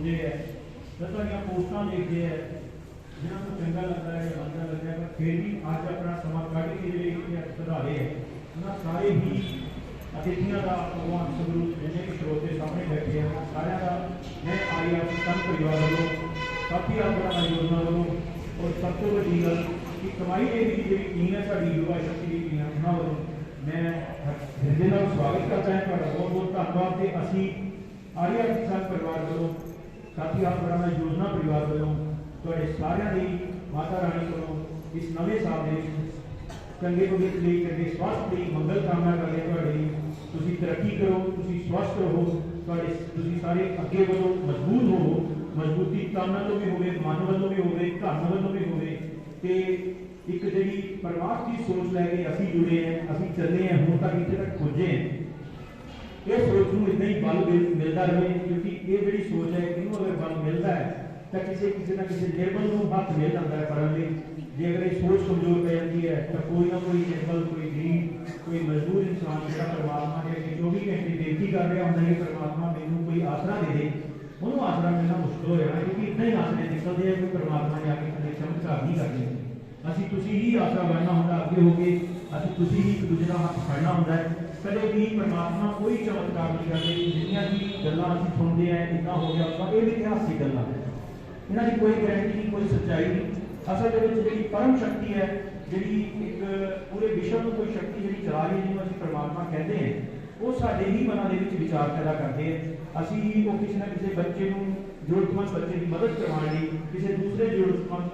सुनते हैं, दस सारिया पोस्टां देखते हैं, जिन्होंने चंगा लगता है या मंदा लगता है, पर फिर भी अज अपना समा कढ़ के जो सुधारे है उन्होंने सारे ही अतिथियों का भगवान सगुरु जिन्हें भी श्रोते सामने बैठे हैं सारे का मैं आई आप संत परिवार वालों काफ़ी आपका योजना वालों और सब तो वही गल कि कमाई की जी टीम है साड़ी युवा शक्ति की टीम उन्होंने वालों मैं हृदय का स्वागत करता है बहुत बहुत धन्यवाद। तो असी आर्या संत परिवार वालों साथी आपका योजना परिवार वालों थोड़े सारिया की माता रानी को इस नवे साल के चंगे भविष्य लिए चंगे स्वास्थ्य लिए मंगल कामना करते हैं, तुसी तरक्की करो, तुसी स्वस्थ रहो, सारे अगे बढ़ो, मजबूत हो, मजबूती तन वालों भी होवे, मन वालों भी होवे, धन वालों भी होवे। ते एक जी परमात्मा की सोच लैके असी जुड़े हैं, असी चले हैं, हुण तक इत्थे तक पुजे हैं। ये सोच में इतना ही बल मिलता रहे, क्योंकि ये जी सोच है कि अगर बल मिलता है तो किसी ना किसी निर्बल को हथ मिल जाता है पढ़ने लिए। जे अगर ये सोच कमजोर पै जाती है तो कोई ना कोई निर्बल, कोई गरीब, कोई मजबूर इंसान जो परमात्मा के अगे 24 घंटे बेनती कर रहा होंगे कि परमात्मा मैनू कोई आसरा दे दे, उन्होंने आसरा मिलना मुश्किल हो जाना, क्योंकि इतना ही आसरे निकलते हैं कोई परमात्मा ने आके कदे चमत्कार नहीं करते। असी तुसी ही आसरा बनना होंगे अगे हो गए, असी तुसी ही एक दूसरे का हथ फड़ना होंगे। कदे भी परमात्मा कोई चमत्कार नहीं करते। जिन्नियां की गल्लां असीं सुनते हैं इतना हो गया, ये भी इतिहासिक गल्लां है, इन्हां की कोई गारंटी नहीं, कोई सच्चाई नहीं। असल जी परम शक्ति है जी एक पूरे विश्व में कोई शक्ति जी चला रही है, जिन्होंने परमात्मा कहते हैं, वो साढ़े ही मना के विचार पैदा करते हैं। असी वो किसी ना किसी बच्चे को जरूरतमंद बच्चे की मदद करवाने किसी दूसरे जरूरतमंद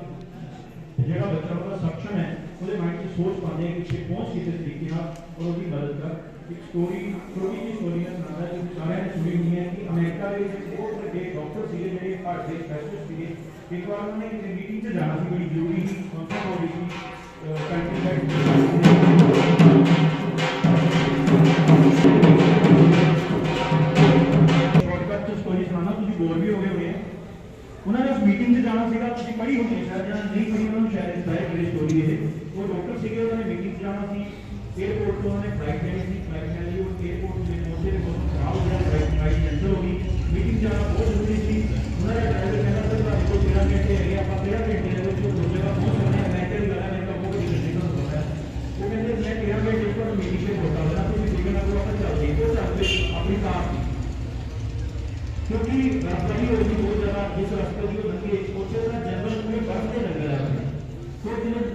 जो बच्चा उसका सक्षम है वो माइंड की सोच पाते हैं कि पहुँच किसी तरीके और उसकी मदद कर। एक स्टोरी छोटी जी स्टोरी में सुनाता है जो सारे ने सुनी हुई है कि अमेरिका के बहुत बड़े डॉक्टर से जो हार्ट के स्पैशलिस्ट थे, एक बार उन्होंने एक मीटिंग से जाना बड़ी जरूरी थी, कॉन्फ्रेंस हो रही थी स्टोरी सुनाना, तुम बोर भी हो गए हुए हैं। उन्होंने उस मीटिंग से जाना सीगा, तुम पढ़ी होनी है शायद, जहाँ नहीं पढ़ी उन्होंने शायद बताया मेरी स्टोरी है। वो डॉक्टर सीगे, उन्होंने मीटिंग से जाना सी, एयरपोर्ट तो उन्होंने फ्लाइट लेनी थी, फ्लाइट ले ली, एयरपोर्ट में पहुंचे तो मौसम खराब हो गया, फ्लाइट कैंसिल हो गई, मीटिंग जाना बहुत जरूरी थी। उन्होंने ड्राइवर कहना सर आपको 13 घंटे है, आप 13 घंटे है तो दूसरी जगह पहुंच सकते हैं, अमेरिका की गला है, अमेरिका बहुत घंटे का होता है। वो कहते मैं 13 घंटे पर मीटिंग से होता हूँ, तो मीटिंग ना तो चल रही तो चलते अपनी कार की, क्योंकि रास्ता ही होगी बहुत ज़्यादा, जिस रास्ते की लगे उसे जनरल में बर्फ से लगे रहते हैं, तो जिन्हें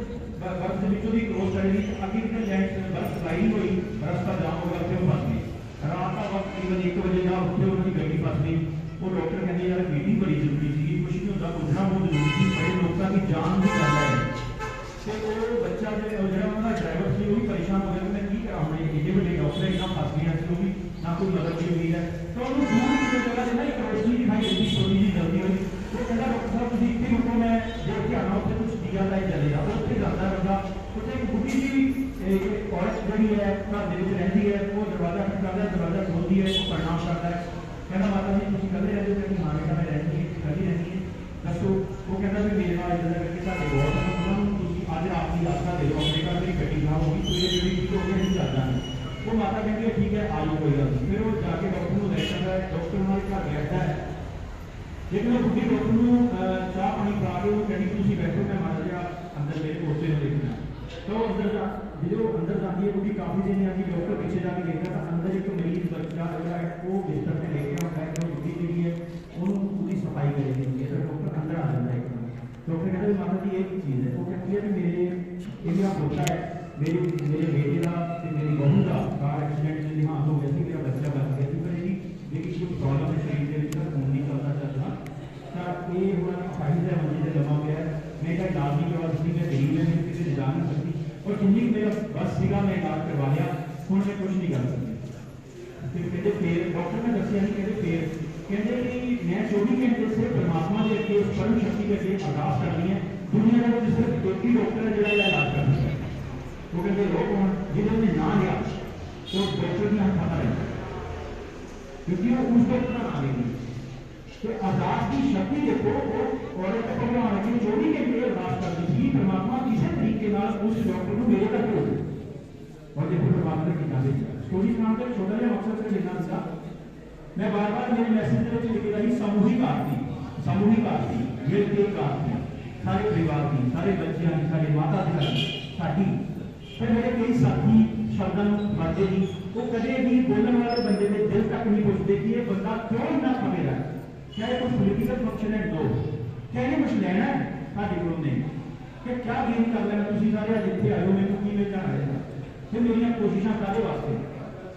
बर्फ के बीचों भी क्रॉस करेगी अभी इतने लैंड बर्फ फ्लाई हुई, रास्ता जाम हो गया, फिर फंस गई। रात का वक्त तकरीबन 1 बजे जहाँ उठे उन्होंने गड्डी फंस गई। वो डॉक्टर कहते यार मीटिंग बड़ी जरूरी थी, कुछ नहीं होता, बुझना बहुत जरूरी थी, बड़े लोगों की जान भी करना है। तो वो बच्चा जो उन्होंने ड्राइवर से वो भी परेशान हो गया, मैं की करा हमने एडे बड़े डॉक्टर इतना फंस गए हैं, भी ना कोई मदद नहीं हुई है। तो उन्होंने दूर की जगह से ना एक रोशनी दिखाई देती, छोटी जी जल्दी हुई, वो कहता डॉक्टर साहब तुम इतने रुको, मैं देख के आना उत्थे कुछ दिया लाए चलेगा। उत्थे जाता बंदा, उत्थे एक बुढ़ी जी औरत जी है घर रहती है, वो दरवाजा खटकाता है, दरवाजा खोलती है, वो प्रणाम करता है, कहना माता जी तुम कले रहते हो, कहती हाँ बेटा मैं रहती है, कली रहती है, दसो। वो कहता भी मेरे नाल इधर करके साढ़े बहुत अज रात की यात्रा दे दो, अपने घर मेरी गड्डी खराब होगी, तो ये गड्डी तो नहीं चल जाना। वो माता कहती है ठीक है आ जाओ कोई गल नहीं। फिर वो जाके डॉक्टर को ले जाता है, डॉक्टर हमारे घर बैठता है, लेकिन वो बुढ़ी डॉक्टर को चाह पानी पिला के वो कहती तुम बैठो, मैं माता जी अंदर मेरे पोते में देखना। तो अंदर जो अंदर जाती है बुढ़ी काफ़ी दिन आती, डॉक्टर पीछे जाके देखा तो अंदर एक मरीज बच्चा जो है वो बिस्तर पर लेके आता है, तो बुढ़ी जी है उन्होंने पूरी सफाई करेगी, तो डॉक्टर अंदर आ जाता है। डॉक्टर कहते हैं माता जी एक चीज़ है, वो कहती है कि मेरे ये मेरा पोता है, मेरे बेटे का मेरी बहू का कार एक्सीडेंट में देहांत हो गया थी, मेरा बच्चा बच गया थी, पर मेरी कुछ प्रॉब्लम है शरीर के खून नहीं चलता चलना, तो ये हुआ अपाहिज है, मंजिल से जमा गया है, मैं क्या इलाज नहीं करवा सकती, मैं गरीब है, मैं किसी से जा नहीं सकती, और जिंदगी मेरा बस सीगा मैं इलाज करवा लिया, हूँ मैं कुछ नहीं कर सकती। फिर कहते फिर डॉक्टर ने दसिया नहीं, कहते कि मैं 24 घंटे से परमात्मा के अगे उस परम शक्ति के अगे अरदास करनी है, दुनिया का सिर्फ एक ही डॉक्टर है जो इलाज कर सकता है। वो कहते लोग जिन्होंने ना लिया तो डॉक्टर की हाथ खाता रहता है, क्योंकि वो उस डॉक्टर का नाम नहीं। तो अरदास की शक्ति देखो, वो औरत का भगवान की 24 घंटे अरदास करती थी, परमात्मा किसी तरीके उस डॉक्टर को मेरे तक हो, और देखो परमात्मा की नाम स्टोरी सुनाकर छोटा जहा मकसद से लेना था। मैं बार बार मेरे मैसेज में लिख रही सामूहिक आरती सामूहिक आरती मिल के एक आरती सारे परिवार की सारे बच्चों की सारे माता पिता की साडी फिर मेरे कई साथी शब्दों पढ़ते नहीं वो कदे भी बोलने वाले बंदे के दिल तक नहीं पुछते कि ये बंदा क्यों इतना खमेरा क्या ये कुछ पोलिटिकल फंक्शन है दो क्या इन्हें कुछ लेना है साढ़े को नहीं कि क्या गेन कर लेना तुम सारे अज इतने आए हो मेरे को की जाना है फिर मेरी कोशिशें काले वास्ते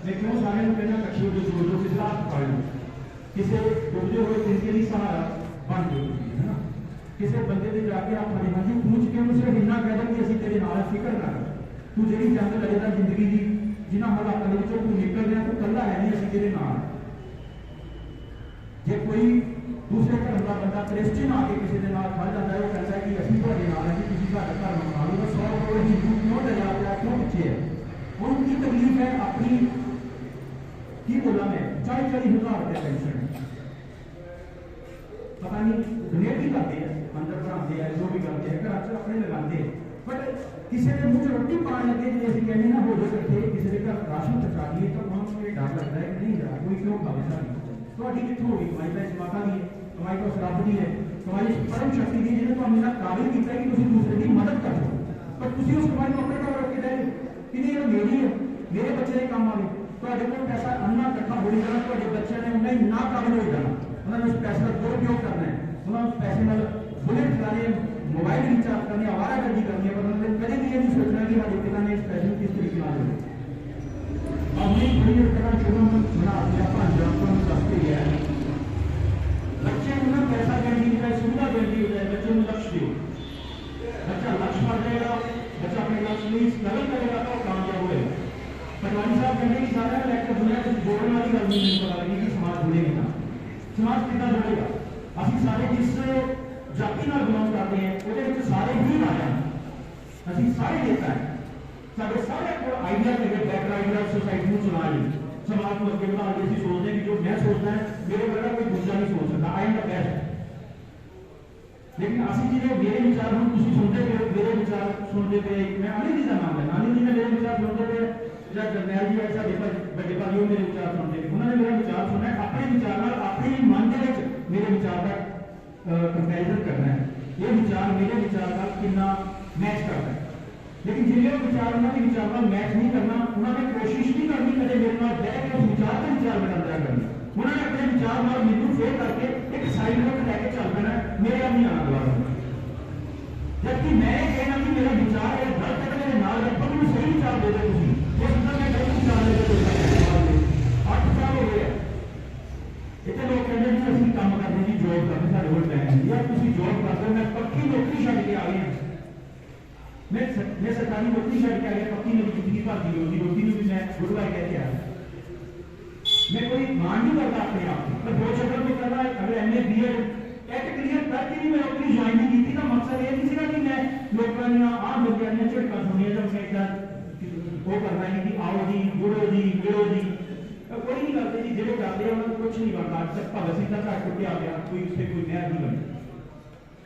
मैं क्यों सारे कहना कट्ठे हो जोड़ दो किसी हाथ पकड़ लो किसी डुबते हुए जिंदगी नहीं सहारा बन दो है ना किसी बंदे से जाके आप खड़े हाँ जी पूछ के उन्हें सिर्फ इन्ना कह दें कि असं तेरे नाल फिक्र ना कर तू जी जंग लगेगा जिंदगी की जिन्होंने हालातों में तू निकल रहा तू कला है नहीं असं तेरे नाल जे कोई दूसरे धर्म का बंदा क्रिश्चियन आके किसी के नाल खड़ जाता है वो कहता है कि असं थोड़े नाल है कि तुम साढ़ा धर्म मना लो 100 करोड़ हिंदू क्यों डरिया गया क्यों पिछे है उनकी तकलीफ है अपनी की बोला मैं 40,000 रुपया पेंशन पता नहीं डोनेट भी करते हैं अंदर पढ़ाते हैं जो भी करते हैं घर अपने लगाते हैं बट किसी के मुंह रोटी पाने लगे जो असं कहने ना हो जो करते किसी के घर राशन पहुंचा दिए तो उन्होंने ये डर लगता है कि नहीं जा कोई क्यों खावे सारी तो कितों होगी कमाई तो इस माता की है कमाई तो उस रब की है कमाई इस परम शक्ति की जिन्हें तो इन्ना काबिल किया कि तुम दूसरे की मदद कर सको पर तुम उस कमाई को अपने घर रख के दे कि नहीं ये मेरी है मेरे बच्चे के काम आवे तो पैसा अन्ना इकट्ठा हो जाना तो बच्चे ने उन्हें ना काबिल हो जाना उन्होंने उस पैसे का दुरुपयोग करना है उन्होंने उस पैसे में बुलेट चलाने मोबाइल रिचार्ज करने आवारागर्दी करनी है पर उन्होंने कभी भी ये नहीं सोचना कि हमारे पिता ने इस पैसे को किस तरीके से ले हमने थोड़ी तरह शुरू बना दिया पंजाब को दसते गया बच्चे को पैसा देने की बजाय सुविधा देने की बजाय बच्चे को लक्ष्य दो बच्चा लक्ष्य पा जाएगा बच्चा अपने लक्ष्य में स्ट्रगल करेगा तो कामयाब होगा पटवारी साहब कहते हैं सारा इलेक्टर दुनिया से जोड़ने वाली गल नहीं पता लगी कि समाज जुड़ेगा समाज कितना जुड़ेगा असं सारे जिस जाति नाल बिलोंग करते हैं वो सारे ही आया असं सारे नेता है सारे सारे को आइडिया लगे बैक आइडिया सोसाइटी में चला ली समाज को अगे बढ़ा के सोचते हैं कि जो मैं सोचता है मेरे वर्गा कोई दूसरा नहीं सोच सकता आई एम द बेस्ट लेकिन असं जिन्हें मेरे विचार हम तुम सुनते पे मेरे विचार सुनते पे मैं अनिल जी का नाम लेना अनिल जी ने मेरे विचार सुनते पे या जरनैल जी ऐसा बड़े भाई मेरे विचार सुनते पे उन्होंने मेरा विचार सुना है अपने विचार अपने मन के मेरे विचार का कंपैरिजन करना है ये विचार मेरे विचार का कितना मैच करता है लेकिन जिन्हें विचार उन्होंने विचार का मैच नहीं करना उन्होंने कोशिश नहीं करनी कदे मेरे नाल बैठ के उस विचार का विचार बनाया करनी उन्होंने अपने विचार नाल मैनू फेयर करके एक साइड पर लेके चल पैना मेरे आप नहीं आना दोबारा जबकि मैं कहना कि मेरा विचार है गलत है मेरे नाल रखो मुझे सही विचार दे दो तुम ये सुनना मैं गलत विचार दे 8 साल हो गए इतने लोग कहते हैं कि असं काम करते जी जॉब करते सारे कोल टाइम नहीं यार तुम जॉब करते मैं पक्की नौकरी छड़ के आ गया मैं सरकारी नौकरी छड़ के आ गया पक्की मेरी जिंदगी भर की रोजी रोटी भी मैं गुड बाय कह के आया मैं कोई मान नहीं करता अपने आप पर दो शब्द में करना अगर एमए बीएड एक्ट क्लियर करके भी मैं नौकरी ज्वाइन नहीं की तो मकसद ये नहीं था कि मैं लोगों ने आ लोगों ने झटका सुनिए जब मैं इधर वो करना है कि आओ जी गुड़ो जी गिड़ो जी कोई नहीं करते जी जो करते हैं उन्होंने कुछ नहीं बनता आज तक भगत सिंह का घर टुटिया गया कोई उससे कोई नया नहीं बनी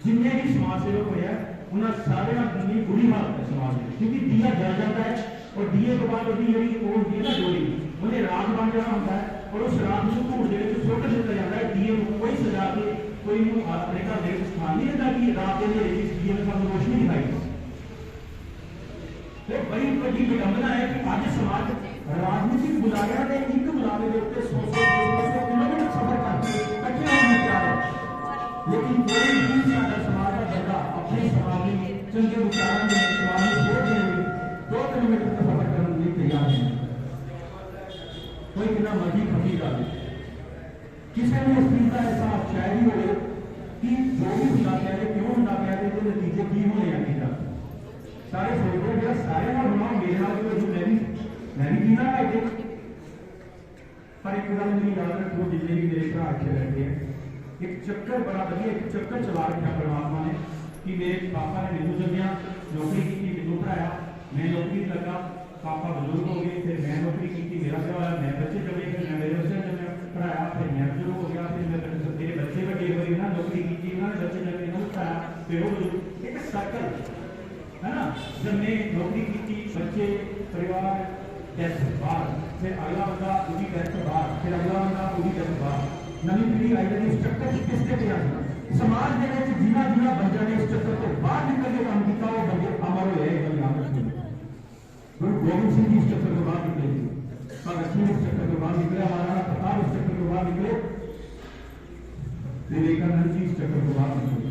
जिन्हें भी समाज सेवक होया उन्होंने सारे की बुरी हालत है समाज में क्योंकि दिया जल जाता है और दिए के बाद जी वो होती है ना डोरी उन्हें रात बन जाना होता है और उस रात को धूड़ के सुट दिता जाता है दिए को कोई सजा के कोई अपने घर के स्थान नहीं देता कि रात के अंधेरे दिए में सब रोशनी दिखाई तो बड़ी बड़ी विडंबना है कि आज समाज राजनीतिक बुलाया ने एक बुलावे के उत्ते 100 किलोमीटर सफर करके इकट्ठे होने तैयार है लेकिन कोई भी साडा समाज का बंदा अपने समाज में चंगे विचारों में समाज में सोच के 2 किलोमीटर का सफर करने के लिए तैयार है कोई कितना मर्जी खपी कर दे किसी ने इस चीज का एहसास शायद ही हो कि जो भी होना चाहिए क्यों होना चाहिए तो नतीजे की होने आगे का सारे सोचते हैं सारे ना बनाओ मेरे नाल तो मैं भी जीना है पर एक गल मेरी याद रखो जितने भी मेरे भरा अच्छे रहते हैं एक चक्कर बड़ा बढ़िया एक चक्कर चला रखा परमात्मा ने कि मेरे पापा ने मैनू जम्मिया नौकरी की मैनू पढ़ाया मैं नौकरी लगा पापा बुजुर्ग हो गए फिर मैं नौकरी की मेरा ब्याह होया मैं बच्चे जमे फिर मैं मेरे बच्चे जमे पढ़ाया फिर मैं बुजुर्ग हो गया फिर मेरे बच्चे बड़े हुए ना नौकरी की उन्होंने बच्चे जमे इन्होंने पढ़ाया फिर वो बुजुर्ग एक सर्कल है ना जब मैं नौकरी की बच्चे परिवार डेथ बाहर फिर अगला बंदा उसकी डेथ बाहर फिर अगला बंदा उसकी डेथ बाहर नवी पीढ़ी आई जाती उस चक्कर किसके पे आना समाज के जिन्होंने जिन्होंने बंदों ने इस चक्कर को बाहर निकल के काम किया वो बंदे अमर हुए गुरु गोबिंद सिंह जी इस चक्कर को बाहर निकले, भगत सिंह इस चक्कर को बाहर निकले, महाराणा प्रताप इस चक्कर को बाहर निकले, विवेकानंद जी इस चक्कर को बाहर निकले।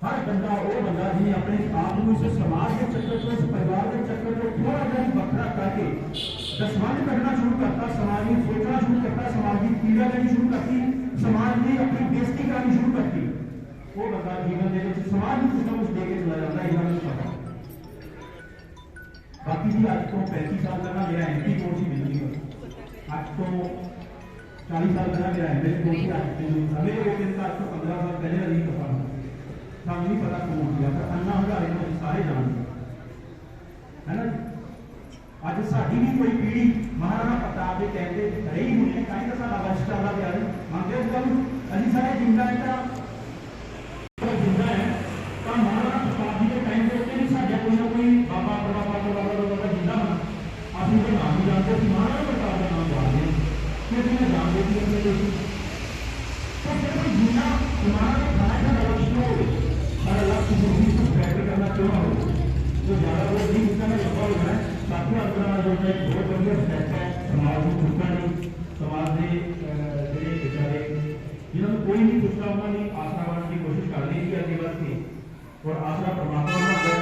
हर बंदा वो बंदा जिन्हें अपने आप को इस समाज के चक्कर को, इस परिवार के चक्कर को थोड़ा सा बखरा करके दसवंध करना शुरू करता, समाज में सोचना शुरू करता, समाज की पीड़ा लेनी शुरू करती, समाज में अपनी बेइज्जती करनी शुरू करती, वो बंदा जीवन के समाज में कुछ ना कुछ देके चला जाता है। पता बाकी जी अज तो 35 साल पहला मेरा एमपी कोर्स ही मिलती है, अज तो 40 साल पहला मेरा एमएलए कोर्स ही अगले वो दिन का अज तो 15 साल पहले नहीं पता सानू नहीं पता कौन हो गया, पर अन्ना हजारे को सारे जानते है ना। अज साडी भी कोई पीढ़ी महाराणा प्रताप के कहते रही हुई है, कहीं तो साडा वंश चलता गया है, मानते हो गल अभी सारे जिंदा है जिंदा है तो महाराणा प्रताप जी के टाइम के उत्ते भी साडा कोई ना कोई बाबा बाबा जिंदा बना अभी तो नाम भी जानते थे, महाराणा प्रताप का नाम जानते हैं क्योंकि मैं जानते थे तो फिर कोई जिंदा हमारा खाना का लक्ष्य हो सारा लक्ष्य जिंदगी को बेहतर करना क्यों हो तो ज़्यादा वो नहीं उसका मैं लंबा हो रहा है साथियों अपना जो है बहुत बढ़िया स्टेप है समाज को छुटना नहीं, समाज के जो बेचारे जिन्होंने कोई नहीं पूछता उन्होंने आसरा बनने की कोशिश कर ली थी अगले बार की और आसरा परमात्मा का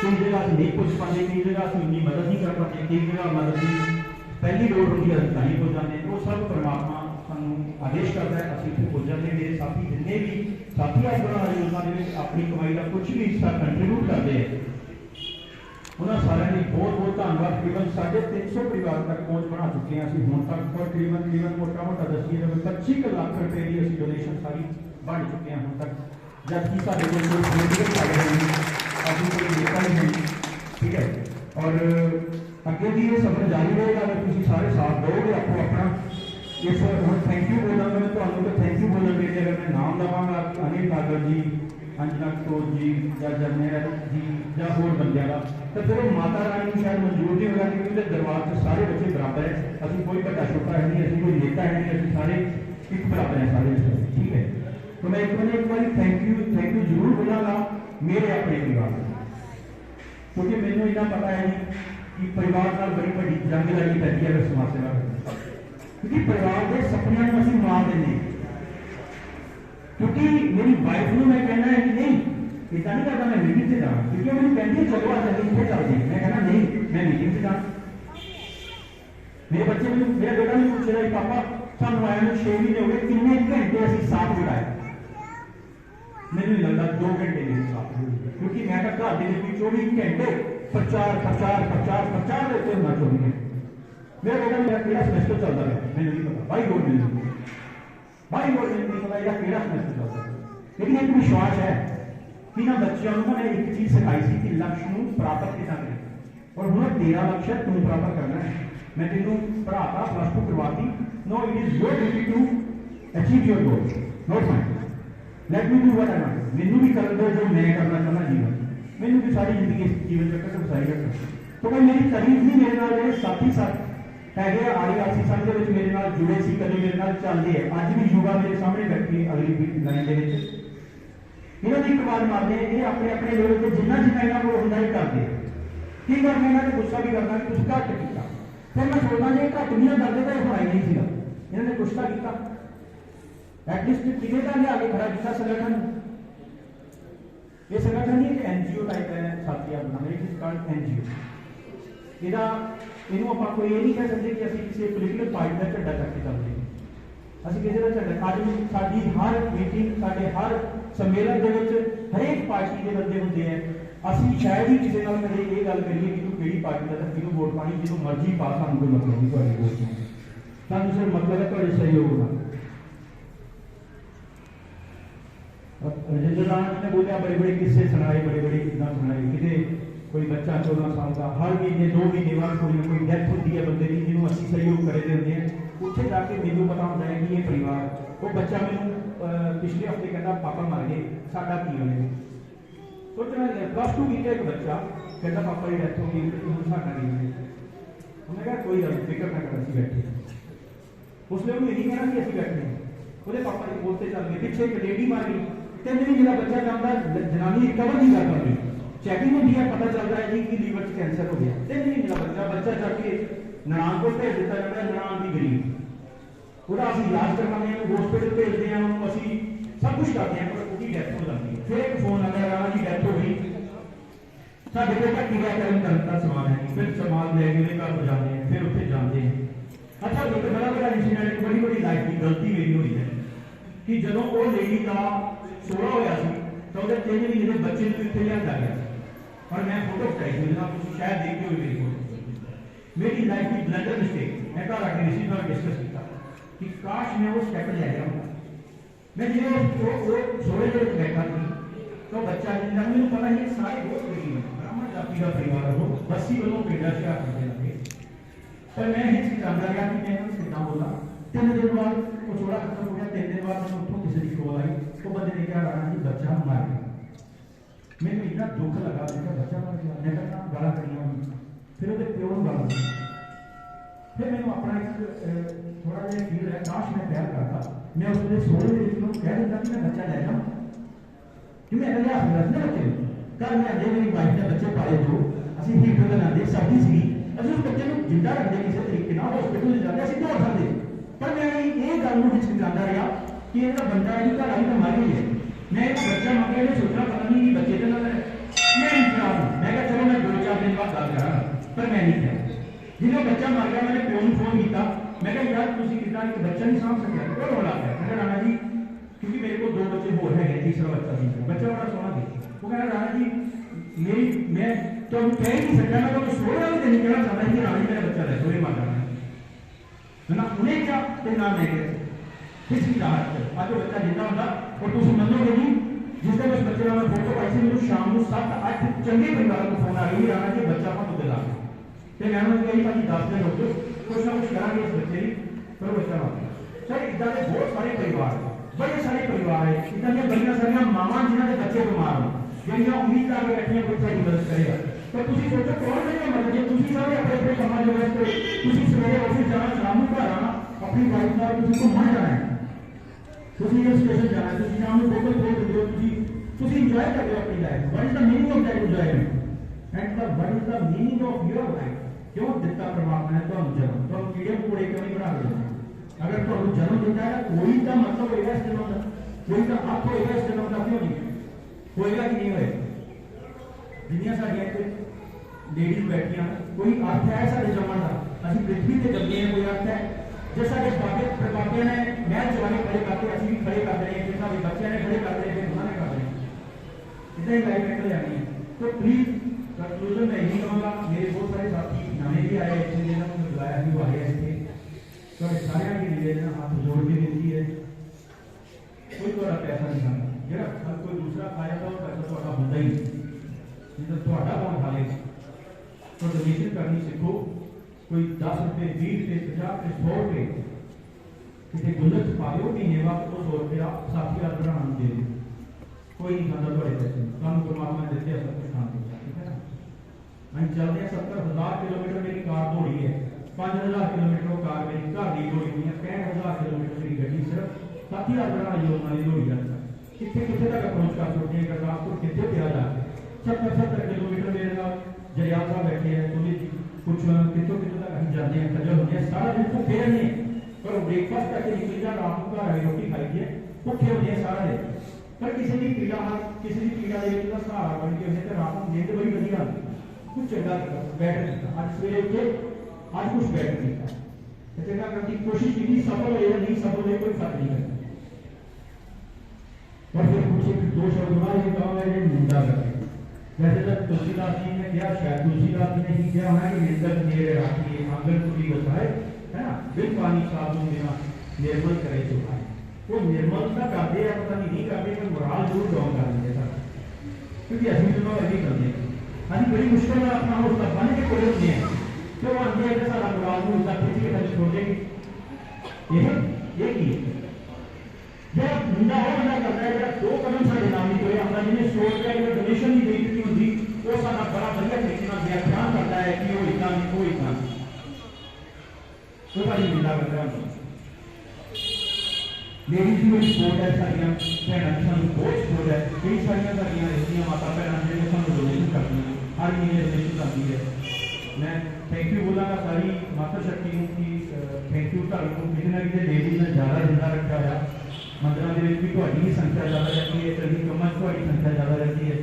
कई जगह नहीं पूछ पाते, कई जगह उनकी मदद नहीं कर पाते, कई जगह मदद की पहली लोड़ होती है अधिकारी हो जाते हैं, वो सब परमात्मा सानू आदेश करता है असं इतने पहुंच जाते। मेरे साथी जिन्हें भी साथी अपना योजना के अपनी कमाई का कुछ भी हिस्सा कंट्रीब्यूट करते हैं उन्होंने सारे बहुत बहुत धन्यवाद। तकरीबन 350 परिवार तक पहुँच बना चुके हैं असं हूँ तक और तकरीबन मोटा मोटा दसिए तो 25 लाख रुपए की असं डोनेशन सारी बन चुके हैं हूँ तक, जबकि साढ़े कोई पॉलिटिकल फायदा नहीं अभी कोई नेता नहीं है, ठीक है। और अगे भी ये सफर जारी रहेगा अगर तुम सारे साथ दोगे आपको अपना इस हम थैंक यू बोलांगा मैं तो थैंक यू बोलने के लिए अगर मैं नाम लवांगा अनिल नागर जी, अंजना कौर जी या जरनेल जी या होर बंदे का तो फिर वो माता रानी को शायद मंजूर नहीं होगा क्योंकि दरबार से सारे बच्चे बराबर है, असं कोई बड़ा छोटा है नहीं, असं कोई नेता है नहीं, असं सारे एक बराबर है सारे, ठीक है। तो मैं एक बार थैंक यू जरूर बोलांगा मेरे अपने परिवार क्योंकि मैंने इतना पता है कि परिवार नाल बड़ी बड़ी जंग लड़ी पैती है अगर समाज सेवा क्योंकि परिवार के सपनों को असं मार देंगे, क्योंकि मेरी वाइफ को मैं कहना है कि नहीं इतना नहीं करता मैं मीटिंग से जाना, क्योंकि मैंने कहती है चलो आज जल्दी इतने चलते हैं, मैं कहना नहीं मैं मीटिंग से जाना। मेरे बच्चे मेरा बेटा भी पूछ रहा है पापा सानू आया 6 महीने हो गए कितने घंटे असं साथ बिताए, मैंने नहीं लगता 2 घंटे मेरे साथ, क्योंकि मैं घर के 24 घंटे प्रचार प्रचार प्रचार प्रचार देते होना 24 घंटे। मेरा बेटा मेरा केड़ा सेमेस्टर चलता है मैंने नहीं पता, भाई बोर्ड नहीं पता या केड़ा सेमेस्टर चलता है, लेकिन एक विश्वास है कि ना बच्चों को मैंने एक चीज सिखाई थी कि लक्ष्य को प्राप्त किया करें और हूँ तेरा लक्ष्य तू प्राप्त करना है। मैं तेनों पढ़ाता प्लस 2 करवाती, no it is your duty to achieve your goal not mine, let me do what I want, मैनू भी कर दो जो मैं करना चाहता जीवन, मैनू भी सारी जिंदगी जीवन चक्कर से बसाई रखना। तो भाई मेरी तारीफ नहीं मेरे नाल मेरे साथी साथ है आदिवासी संघ के मेरे नाल जुड़े सी कभी मेरे नाल चलते हैं, अज भी युवा मेरे सामने बैठी अगली लाइन के इन्होंने एक बार मारते हैं ये अपने अपने लेवल पर जिन्ना जिन्ना इन्होंने को होंदा ही करते हैं, कई बार मैं इन्होंने गुस्सा भी करना कि कुछ घट किया, फिर मैं सोचता जी घट नहीं करते तो होना ही नहीं सीगा, इन्होंने कुछ तो किया एटलीस्ट किसी का लिया के खड़ा किया संगठन, ये संगठन ही एक एनजीओ टाइप है साथी अपना एनजीओ ਇਹਦਾ ਇਹਨੂੰ ਆਪਾਂ ਕੋਈ ਇਹ ਨਹੀਂ ਕਹਿ ਸਕਦੇ ਕਿ ਅਸੀਂ ਕਿਸੇ ਪੋਲੀਟੀਕਲ ਪਾਰਟੀ ਦਾ ਝੰਡਾ ਚੱਕ ਕੇ ਚੱਲਦੇ ਹਾਂ, ਅਸੀਂ ਕਿਸੇ ਦਾ ਝੰਡਾ ਅੱਜ ਸਾਡੀ ਹਰ ਮੀਟਿੰਗ ਸਾਡੇ ਹਰ ਸੰਮੇਲਨ ਦੇ ਵਿੱਚ ਹਰੇਕ ਪਾਰਟੀ ਦੇ ਬੰਦੇ ਹੁੰਦੇ ਆ, ਅਸੀਂ ਸ਼ਾਇਦ ਹੀ ਕਿਸੇ ਨਾਲ ਕਦੇ ਇਹ ਗੱਲ ਕਰੀਏ ਕਿ ਤੂੰ ਕਿਹੜੀ ਪਾਰਟੀ ਦਾ ਤਾਂ ਕਿਹਨੂੰ ਵੋਟ ਪਾਣੀ, ਜਿਹਨੂੰ ਮਰਜ਼ੀ ਪਾ ਸਾਨੂੰ ਕੋਈ ਮਤਲਬ ਨਹੀਂ ਤੁਹਾਡੀ ਵੋਟ ਨਾਲ, ਸਾਨੂੰ ਸਿਰਫ ਮਤਲਬ ਹੈ ਤੁਹਾਡੇ ਸਹਿਯੋਗ ਨਾਲ। राजेंद्र राणा जी ने बोलिया बड़े बड़े किस्से सुनाए, बड़े बड़े कितना सुनाए कि कोई बच्चा 14 साल का हर महीने 2 महीने बाद कोई डेथ होती है बंदे की जिन्होंने असं सहयोग करे होंगे हैं, उत्थे जाके मैनू पता होता है कि ये परिवार वो बच्चा मैनू पिछले हफ्ते कहता पापा मर गए साडा की होने, सोचना प्लस 2 की एक बच्चा कहता पापा की डेथ हो गई हूँ साडा की होने, उन्हें कहा कोई गल फिक्र ना कर असं बैठे, उसने उन्हें यही कहना कि असं बैठे हैं, वो पापा जी बोलते चल गए, पिछले एक लेडी मर गई 3 महीने का बच्चा जाता जनानी रिकवर नहीं कर पाती, चैकिंग होती है, पता चलता है जी कि लीवर से कैंसर हो गया। 3 महीने का बच्चा जाके ननान को भेज दिता जाता है, ननान की गरीब ਉਹਦਾ ਅਸੀਂ ਇਲਾਜ ਕਰਵਾਉਂਦੇ ਹਾਂ, ਹਸਪੀਟਲ ਭੇਜਦੇ ਹਾਂ, ਅਸੀਂ ਸਭ ਕੁਝ ਕਰਦੇ ਹਾਂ, ਪਰ ਉਹਦੀ ਡੈਥ ਹੋ ਜਾਂਦੀ ਹੈ। ਫਿਰ ਇੱਕ ਫੋਨ ਆਉਂਦਾ ਰਾਣਾ ਜੀ ਡੈਥ ਹੋ ਗਈ, ਸਾਡੇ ਕੋਲ ਤਾਂ ਟੀਕਾਕਰਨ ਕਰਨ ਦਾ ਸਮਾਨ ਹੈ ਨਹੀਂ, ਫਿਰ ਸਮਾਨ ਲੈ ਕੇ ਉਹਦੇ ਘਰ ਜਾਂਦੇ ਹਾਂ, ਫਿਰ ਉੱਥੇ ਜਾਂਦੇ ਹਾਂ। ਅੱਛਾ ਇੱਕ ਬੜਾ ਇੰਸੀਡੈਂਟ, ਬੜੀ ਬੜੀ ਲਾਈਫ ਦੀ ਗਲਤੀ ਮੇਰੀ ਹੋਈ ਹੈ ਕਿ ਜਦੋਂ ਉਹ ਲੇਡੀ ਦਾ 16 ਹੋਇਆ ਸੀ ਤਾਂ ਉਹਦੇ 3 ਮਹੀਨੇ ਦੇ ਬੱਚੇ ਨੂੰ ਇੱਥੇ ਲਿਆਂਦਾ ਗਿਆ ਔਰ ਮੈਂ ਫੋਟੋ ਖਿਚਾਈ ਸੀ, ਜਿਹਨਾਂ ਤੁਸੀਂ ਸ਼ਾਇਦ ਦੇਖਦੇ ਹੋਏ ਮੇਰੀ ਫੋਟੋ। ਮੇਰੀ ਲਾਈਫ ਦੀ ਬਲੰਡਰ ਮਿਸਟੇਕ ਮੈਂ ਘਰ ਆ ਕੇ ਰਿਸ਼ੀ ਨਾਲ ਡਿਸਕਸ ਕੀਤਾ कि काश मैं वो स्टेप ले आया हूँ। मैं जो सोरे जो बैठा थी तो बच्चा जिंदा, मुझे पता है सारे बहुत गरीब है, ब्राह्मण जाति का परिवार हो, बस्सी वालों पेड़ा से करते लगे, पर मैं हिचकिचाता गया कि मैं कितना बोला। 3 दिन बाद वो छोड़ा खत्म हो गया। 3 दिन बाद मैं उठूँ किसी की कॉल आई, वो बंदे ने क्या राणा जी बच्चा मर गया। मैंने इतना दुख लगा, देखा बच्चा मर गया, मैं कहना गाला करिया, फिर वो प्यो को गाला, फिर मैंने अपना एक थोड़ा जिहा फील है, काश मैं प्यार करता, मैं उसके सोने के लिए कह देता कि मैं बच्चा ले जाऊँ, कि मैं अगले हाथ में बच्चे कल मैं अजे मेरी वाइफ ने बच्चे पाले जो असं हीटर लगाते सर्दी सी, असं उस बच्चे को जिंदा रखते किसी तरीके हॉस्पिटल जाते असं दौड़ सकते, पर मैं ये गल में हिचकिचाता रहा कि यह बंदा है घर आई तो मर गई है। मैं एक बच्चा मंगे सोचा पता नहीं कि बच्चे तो मैं इंतजार हूँ, मैं कहा चलो मैं 2-4 दिन बाद गल करा, पर मैं नहीं किया। जिन्हें बच्चा मर गया मैंने प्यो को फोन किया, मैं कहा यार तुम कितना एक बच्चा नहीं सामभ सकिया, वो रोला गया। मैं राणा जी क्योंकि मेरे को 2 बच्चे होर है, तीसरा बच्चा नहीं, बच्चा बड़ा सोहना देखा। वो कहना राणा जी मेरी मैं तो कह ही नहीं सकता, मैं तो 16 वाले दिन कहना चाहता कि राणा जी मेरा बच्चा है, सोरे मार जाना है ना, उन्हें क्या तो ना मैं हिचकिचाहट आज वो बच्चा जिंदा होता। और तुम मनोगे नहीं, जिस दिन उस बच्चे का मैं फोटो पाई थी, मेरे शाम को 7-8 चंगे परिवार को फोन आ गई राणा जी बच्चा अपन उत्ते ला ਤੇ ਮੈਂ ਉਹਨੂੰ ਕਹੀ ਭਾਜੀ 10 ਦਿਨ ਰੁਕੋ, ਕੁਛ ਨਾ ਕੁਛ ਕਰਾਂਗੇ ਇਸ ਬੱਚੇ ਦੀ, ਪਰ ਬੱਚਾ ਨਾ ਸਰ। ਇਦਾਂ ਦੇ ਬਹੁਤ ਸਾਰੇ ਪਰਿਵਾਰ, ਬੜੇ ਸਾਰੇ ਪਰਿਵਾਰ ਹੈ, ਇਦਾਂ ਦੀਆਂ ਬੜੀਆਂ ਸਾਰੀਆਂ ਮਾਵਾਂ ਜਿਨ੍ਹਾਂ ਦੇ ਬੱਚੇ ਬਿਮਾਰ ਹੋ, ਜਿਹੜੀਆਂ ਉਮੀਦ ਲਾ ਕੇ ਬੈਠੀਆਂ ਕੋਈ ਸਾਡੀ ਮਦਦ ਕਰੇਗਾ। ਪਰ ਤੁਸੀਂ ਸੋਚੋ ਕੌਣ ਕਰੇਗਾ ਮਦਦ, ਜੇ ਤੁਸੀਂ ਸਾਰੇ ਆਪਣੇ ਆਪਣੇ ਕੰਮਾਂ ਦੇ ਵਿੱਚ ਤੁਸੀਂ ਸਵੇਰੇ ਆਫਿਸ ਜਾਣਾ, ਸ਼ਾਮ ਨੂੰ ਘਰ ਆਣਾ, ਆਪਣੀ ਵਾਈਫ ਨਾਲ ਤੁਸੀਂ ਘੁੰਮਣ ਜਾਣਾ ਹੈ, ਤੁਸੀਂ ਹਿਲ ਸਟੇਸ਼ਨ ਜਾਣਾ, ਤੁਸੀਂ ਸ਼ਾਮ ਨੂੰ ਬੋਤਲ ਖੋਲ ਦਿੰਦੇ ਹੋ, ਤੁਸੀਂ ਇੰਜੋਏ ਕਰਦੇ ਹੋ ਆਪਣੀ life. What is the meaning of that enjoyment and what is the meaning of your life. क्यों दिता परमात्मा ने तो जन्म, तो कीड़े कूड़े क्यों नहीं बना देते। अगर तो जन्म देता है कोई तो मतलब होगा इस जन्म का, कोई तो हक होगा इस जन्म का, क्यों नहीं होएगा कि नहीं होएगा। जिन्नियां साडियां इत्थे लेडीज बैठियां, कोई अर्थ है साडे जन्मण का, असं पृथ्वी से जन्मे हैं, कोई अर्थ है। जो साडे बाबे ने महल जवानी खड़े करते, असं भी खड़े कर देने, फिर साडे बच्चों ने खड़े कर देने, फिर उन्होंने कर देने, इतना ही लाइफ निकल जानी है। तो प्लीज कंक्लूजन मैं यही कहूँगा, मेरे बहुत सारे साथी नवे भी आए इतने दिन उन्होंने बुलाया कि वो आए थे, तो सारे की निवेदन हाथ जोड़ के मिलती है, कोई तो पैसा नहीं खाता, जो हर कोई दूसरा खाया था वो पैसा थोड़ा होता ही नहीं, तो थोड़ा कौन खा लेगा। तो डोनेशन करनी सीखो, कोई 10 रुपये 20 रुपये 50 रुपये 100 रुपये किसी गुल्लक पा लो, महीने बाद वो 100 रुपया साथी का बढ़ाना दे दो, कोई नहीं खाता थोड़े पैसे, काम परमात्मा ने देते सब कुछ खाते, ठीक है ना। हम चलते हैं 70,000 किलोमीटर मेरी कार दौड़ी है, 5,000 किलोमीटर कार मेरी घर की दौड़ी हुई है, 65,000 किलोमीटर मेरी गड्डी सिर्फ साथी का बढ़ाना योजना की दौड़ी है। कितने कितने तक अप्रोच कर सकते हैं, गुरदासपुर कितने पे जाके 70 किलोमीटर मेरे नाल जरियाल साहब बैठे हैं, कुछ कितों कितों तक हम जाते हैं, खजल होते हैं, सारा दिन भुखे रहने, पर ब्रेकफास्ट करके निकल जा, रात को घर रोटी खाई है, भुखे होते हैं सारा दिन। पर किसी की पीड़ा का सहारा बन के उन्हें रात को नींद बड़ी बढ़िया कुछ चंगा बैठ नहीं, आज सवेरे उठे आज कुछ बैठ नहीं था, चंगा करने की कोशिश की, सफल हो या नहीं सफल हो कोई फर्क नहीं करता। और फिर कुछ 2 शब्द ये कहूँगा ये निंदा करते, वैसे तो तुलसीदास जी ने क्या, शायद तुलसीदास जी ने ही क्या होना कि निंदक मेरे राखिए आंगन खुली बसाए, है ना, बिन पानी साबुन बिना निर्मल करे चुकाए। वो निर्मलता करते हैं, पता नहीं करते, पर मोराल जरूर डाउन कर देंगे सर, क्योंकि असली चुनाव अभी करते हैं, अभी बड़ी मुश्किल में अपना हौसला बन के कोई होते हैं, तो वो आते हैं सारा मोराल को उसका किसी के साथ छोड़ देंगे। ये की जब निंदा हो बंदा करता है, जब 2 कदम साढ़े नाम नहीं कोई अपना जिन्हें सोच का डोनेशन नहीं दी थी होती, वो सारा बड़ा बढ़िया तरीके से व्याख्यान करता है कि वो इतना नहीं, वो इतना तो बड़ी निंदा करता है। लेडीज की भी सपोर्ट है, सारियां भैणां की सानूं बहुत सपोर्ट है, कई सारियां साडियां इहदियां माता भैणां जिहड़ियां सानूं डोनेशन करदियां ने, हर महीने डोनेशन आती है। मैं थैंक यू बोलांगा सारी माता शक्ति नूं कि थैंक यू धर्म को किसी ना किसी लेडीज ने ज़्यादा जिंदा रखा है। मंदिरों के भी तुहाडी ही संख्या ज़्यादा रहती है, चंगी कमां तुहाडी संख्या ज़्यादा रहती है।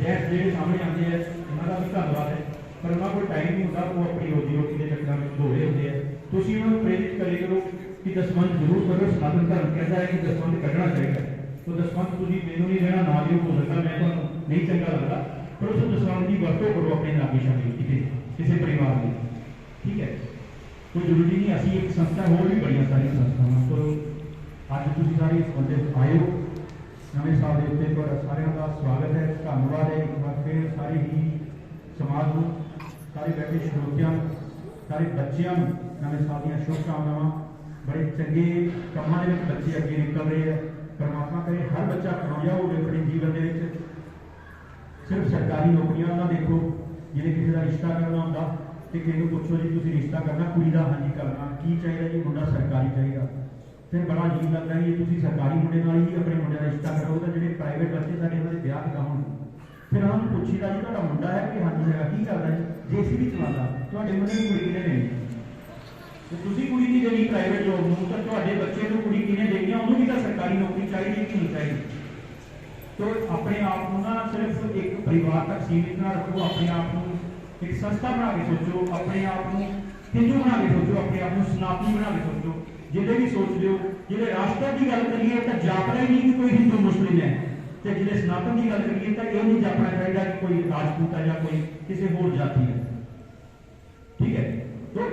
जैस जेडे सामने आते हैं उन्होंने भी धन्यवाद है, पर उन्होंने कोई टाइम नहीं होता, वो अपनी रोजी रोटी के चक्कर में दौड़े होते हैं। तुसीं उन्होंने प्रेरित करे करो कि दसवंध जरूर करो। सनातन धर्म कहता है कि दसवंध कढ़ना चाहिए, तो दसवंध तुसीं मैनूं नहीं देना, ना दिओ, हो सकता मैं तुहानूं नहीं चंगा लगता, पर उस दसवंध की वरतों करो अपने लागे शागे किसी परिवार में, ठीक है। कोई जरूरी नहीं, असी एक संस्था होर भी बड़िया सारिया संस्थावां, तो अज तुसीं सारे इस बंदे आए हो नवे साल के उत्ते, पर सारिਆਂ का स्वागत है, धन्यवाद है एक बार फिर सारे ही समाज को, सारे बैठे श्रोतियां, सारे बच्चों नवे साल दी शुभकामनावां। बड़े चंगे कामां दे विच बच्चे अगे निकल रहे हैं। परमात्मा करे हर बच्चा कामयाब हो अपने जीवन दे विच। सिर्फ सरकारी नौकरियां ना देखो, जिन्हें किसी का रिश्ता करना होंदा ते किसी पूछो जी तुसीं रिश्ता करना कुड़ी दा, हाँ जी करना, की चाहिए जी, मुंडा सरकारी चाहिए। फिर बड़ा अजीब लगता है कि तुसीं सरकारी मुंडे नाल ही अपने मुंडे का रिश्ता करो, तो जिहड़े प्राइवेट बच्चे साडे उन्हां दे ब्याह किदां होण। फिर उन्होंने पूछीदा जी तुहाडा मुंडा है कि हाँ जी हैगा, की करदा जी, जेसीबी चलाता, तुहाडे मुंडे नूं कुड़ी किहने देनी, तो तुसीं कुड़ी नहीं देनी प्राइवेट जॉब नूं, तो तुहाडे बच्चे नूं कुड़ी किहने देनी, उन्होंने भी तो सरकारी नौकरी चाहिए कि नहीं चाहिए। तो अपने आप को ना सिर्फ एक परिवार तक सीमित ना रखो, अपने आप को एक संस्था बना के सोचो, अपने आप को हिंदू बना के सोचो, अपने आप को सनातनी बना के सोचो। जिले भी सोचते हो, जिले राष्ट्र की गल करिए तो जापना ही नहीं कि कोई हिंदू मुस्लिम है, तो जिले सनातन की गल करिए तो यह नहीं जापना चाहिए कि कोई राजपूत है या कोई किसी होर जाति है, ठीक है। तो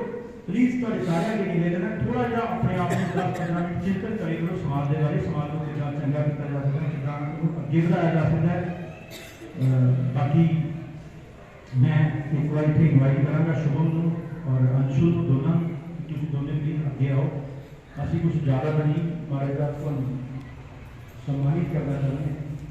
प्लीज थोड़े सारे के निवेदन है, थोड़ा जहा अपने आप को 10-15 मिनट चिंतन करे करो समाज के बारे, समाज को कितना चंगा किया जा सकता है, कितना अगे बढ़ाया जा सकता है। बाकी मैं एक बार इतने इनवाइट कराँगा शुभम और अंशु दोनों, तुम दोनों प्लीज अगे आओ। असी कुछ ज़्यादा नहीं, महाराज का सम्मानित करना चाहते हैं।